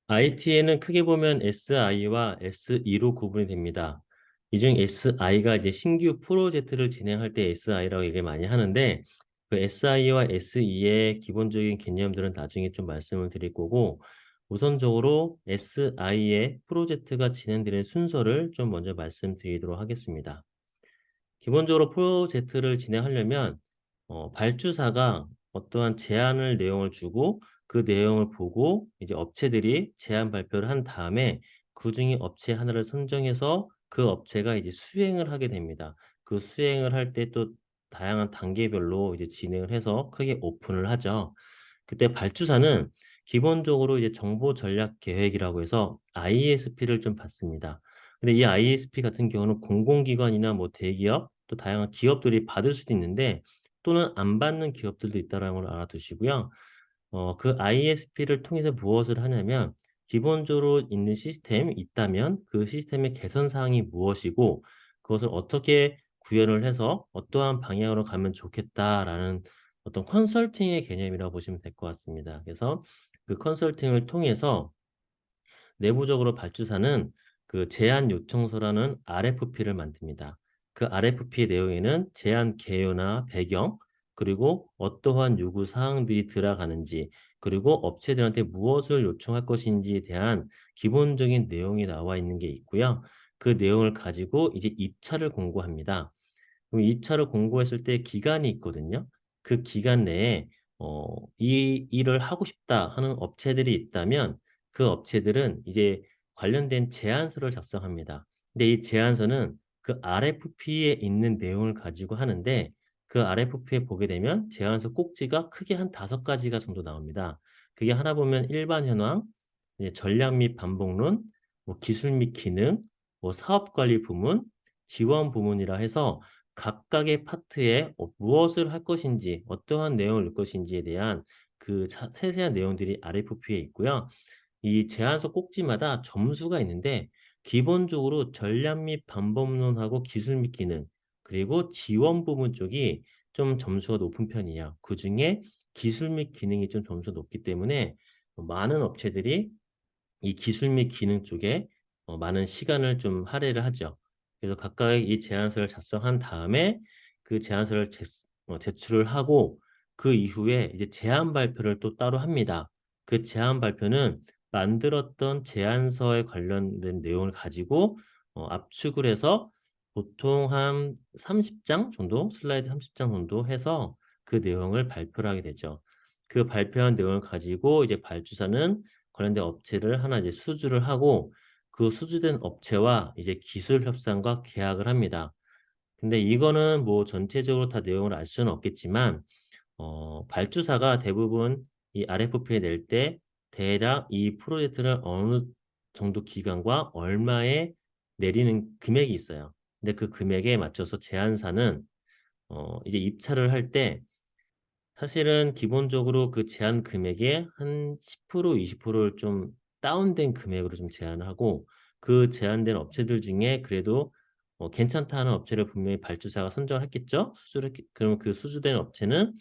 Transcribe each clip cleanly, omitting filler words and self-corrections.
IT에는 크게 보면 SI와 SE로 구분이 됩니다. 이 중 SI가 이제 신규 프로젝트를 진행할 때 SI라고 얘기를 많이 하는데 그 SI와 SE의 기본적인 개념들은 나중에 좀 말씀을 드릴 거고 우선적으로 SI의 프로젝트가 진행되는 순서를 좀 먼저 말씀드리도록 하겠습니다. 기본적으로 프로젝트를 진행하려면 발주사가 어떠한 제안을 내용을 주고 그 내용을 보고 이제 업체들이 제안 발표를 한 다음에 그중에 업체 하나를 선정해서 그 업체가 이제 수행을 하게 됩니다. 그 수행을 할 때 또 다양한 단계별로 이제 진행을 해서 크게 오픈을 하죠. 그때 발주사는 기본적으로 이제 정보 전략 계획이라고 해서 ISP를 좀 받습니다. 근데 이 ISP 같은 경우는 공공기관이나 뭐 대기업 또 다양한 기업들이 받을 수도 있는데 또는 안 받는 기업들도 있다라는 걸 알아두시고요. 그 ISP를 통해서 무엇을 하냐면 기본적으로 있는 시스템이 있다면 그 시스템의 개선 사항이 무엇이고 그것을 어떻게 구현을 해서 '어떠한 방향으로 가면 좋겠다.'라는 어떤 컨설팅의 개념이라고 보시면 될 것 같습니다. 그래서 그 컨설팅을 통해서 내부적으로 발주사는 그 제안 요청서라는 RFP를 만듭니다. 그 RFP의 내용에는 제안 개요나 배경, 그리고 어떠한 요구 사항들이 들어가는지, 그리고 업체들한테 무엇을 요청할 것인지에 대한 기본적인 내용이 나와 있는 게 있고요. 그 내용을 가지고 이제 입찰을 공고합니다. 그럼 입찰을 공고했을 때 기간이 있거든요. 그 기간 내에 이 일을 하고 싶다 하는 업체들이 있다면 그 업체들은 이제 관련된 제안서를 작성합니다. 근데 이 제안서는 그 RFP에 있는 내용을 가지고 하는데 그 RFP에 보게 되면 제안서 꼭지가 크게 한 5가지가 정도 나옵니다. 그게 하나 보면 일반 현황, 이제 전략 및 반복론, 뭐 기술 및 기능, 뭐 사업 관리 부문, 지원 부문이라 해서 각각의 파트에 무엇을 할 것인지 어떠한 내용을 넣을 것인지에 대한 그 세세한 내용들이 RFP에 있고요. 이 제안서 꼭지마다 점수가 있는데 기본적으로 전략 및 방법론하고 기술 및 기능 그리고 지원 부분 쪽이 좀 점수가 높은 편이에요. 그중에 기술 및 기능이 좀 점수가 높기 때문에 많은 업체들이 이 기술 및 기능 쪽에 많은 시간을 좀 할애를 하죠. 그래서 각각의 이 제안서를 작성한 다음에 그 제안서를 제출을 하고 그 이후에 이제 제안 발표를 또 따로 합니다. 그 제안 발표는 만들었던 제안서에 관련된 내용을 가지고 압축을 해서 보통 한 30장 정도, 슬라이드 30장 정도 해서 그 내용을 발표를 하게 되죠. 그 발표한 내용을 가지고 이제 발주사는 관련된 업체를 하나 이제 수주를 하고 그 수주된 업체와 이제 기술 협상과 계약을 합니다. 근데 이거는 뭐 전체적으로 다 내용을 알 수는 없겠지만 발주사가 대부분 이 RFP 낼 때 대략 이 프로젝트를 어느 정도 기간과 얼마에 내리는 금액이 있어요. 근데 그 금액에 맞춰서 제안사는 이제 입찰을 할때 사실은 기본적으로 그 제한 금액의 한 10% 20%를 좀 다운된 금액으로 좀 제한을 하고 그 제한된 업체들 중에 그래도 괜찮다 하는 업체를 분명히 발주사가 선정을 했겠죠. 수주를 했 그러면 그 수주된 업체는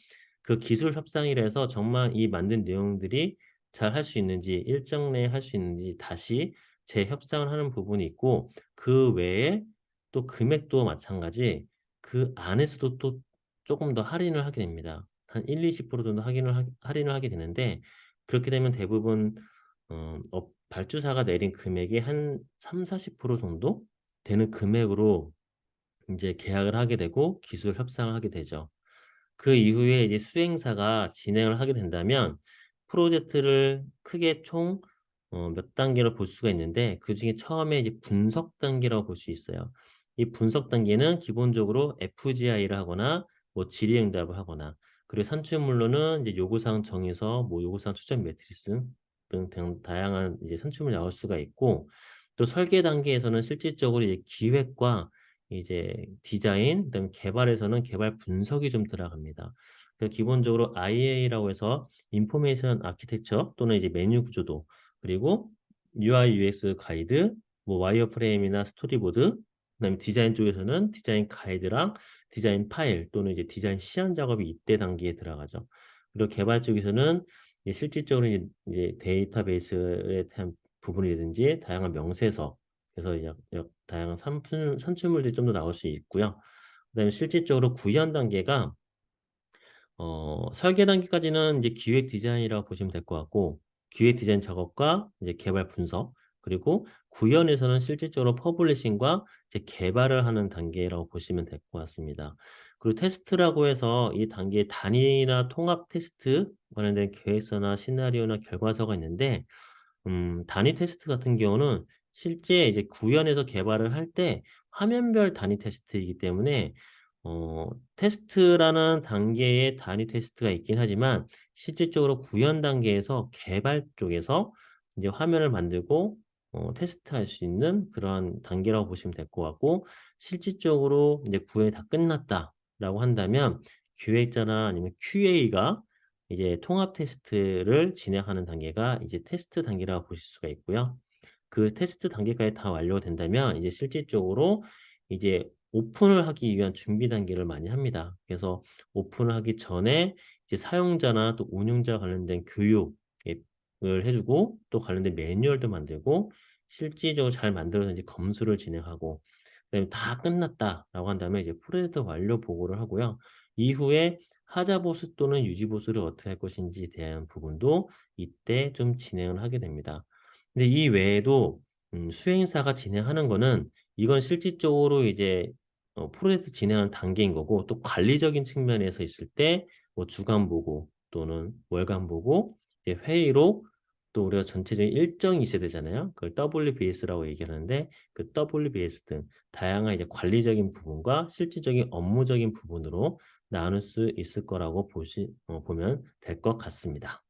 그 기술 협상이라 해서 정말 이 만든 내용들이 잘 할 수 있는지 일정 내에 할 수 있는지 다시 재협상을 하는 부분이 있고 그 외에 또 금액도 마찬가지 그 안에서도 또 쪼금 더 할인을 하게 됩니다. 한 1-20% 정도 할인을 하게 되는데 그렇게 되면 대부분 발주사가 내린 금액의 한 30-40% 정도 되는 금액으로 인제 계약을 하게 되고 기술 협상을 하게 되죠. 그 이후에 이제 수행사가 진행을 하게 된다면 프로젝트를 크게 총 몇 단계로 볼 수가 있는데 그중에 처음에 이제 분석 단계라고 볼 수 있어요. 이 분석 단계는 기본적으로 FGI를 하거나 뭐 질의응답을 하거나 그리고 산출물로는 이제 요구사항 정의서, 뭐 요구사항 추적 매트리스 등 다양한 이제 산출물이 나올 수가 있고 또 설계 단계에서는 실질적으로 이제 기획과 이제 디자인 그다음에 개발에서는 개발 분석이 좀 들어갑니다. 그래서 기본적으로 IA라고 해서 인포메이션 아키텍처 또는 이제 메뉴 구조도 그리고 UI UX 가이드 뭐 와이어프레임이나 스토리보드 그다음에 디자인 쪽에서는 디자인 가이드랑 디자인 파일 또는 이제 디자인 시안 작업이 이때 단계에 들어가죠. 그리고 개발 쪽에서는 실질적으로 이제 데이터베이스에 대한 부분이든지 다양한 명세서, 그래서 다양한 산출물들이 좀 더 나올 수 있고요. 그다음에 실질적으로 구현 단계가 설계 단계까지는 이제 기획 디자인이라고 보시면 될 것 같고, 기획 디자인 작업과 이제 개발 분석, 그리고 구현에서는 실질적으로 퍼블리싱과 이제 개발을 하는 단계라고 보시면 될 것 같습니다. 그리고 테스트라고 해서 이 단계에 단위나 통합 테스트 관련된 계획서나 시나리오나 결과서가 있는데, 단위 테스트 같은 경우는 실제 이제 구현해서 개발을 할 때 화면별 단위 테스트이기 때문에 테스트라는 단계의 단위 테스트가 있긴 하지만 실질적으로 구현 단계에서 개발 쪽에서 이제 화면을 만들고 테스트할 수 있는 그러한 단계라고 보시면 될 것 같고, 실질적으로 이제 구현이 다 끝났다라고 한다면 기획자나 아니면 QA가 이제 통합 테스트를 진행하는 단계가 이제 테스트 단계라고 보실 수가 있고요. 그 테스트 단계까지 다 완료된다면 이제 실질적으로 이제 오픈을 하기 위한 준비 단계를 많이 합니다. 그래서 오픈을 하기 전에 이제 사용자나 또 운영자 관련된 교육을 해주고, 또 관련된 매뉴얼도 만들고, 실질적으로 잘 만들어졌는지 검수를 진행하고, 그다음에 다 끝났다라고 한다면 이제 프로젝트 완료 보고를 하고요. 이후에 하자 보수 또는 유지 보수를 어떻게 할 것인지에 대한 부분도 이때 좀 진행을 하게 됩니다. 근데 이 외에도 수행사가 진행하는 거는, 이건 실질적으로 이제 프로젝트 진행하는 단계인 거고, 또 관리적인 측면에서 있을 때 뭐 주간 보고 또는 월간 보고, 이제 회의록, 또 우리가 전체적인 일정이 있어야 되잖아요. 그걸 WBS라고 얘기하는데, 그 WBS 등 다양한 이제 관리적인 부분과 실질적인 업무적인 부분으로 나눌 수 있을 거라고 보면 될 것 같습니다.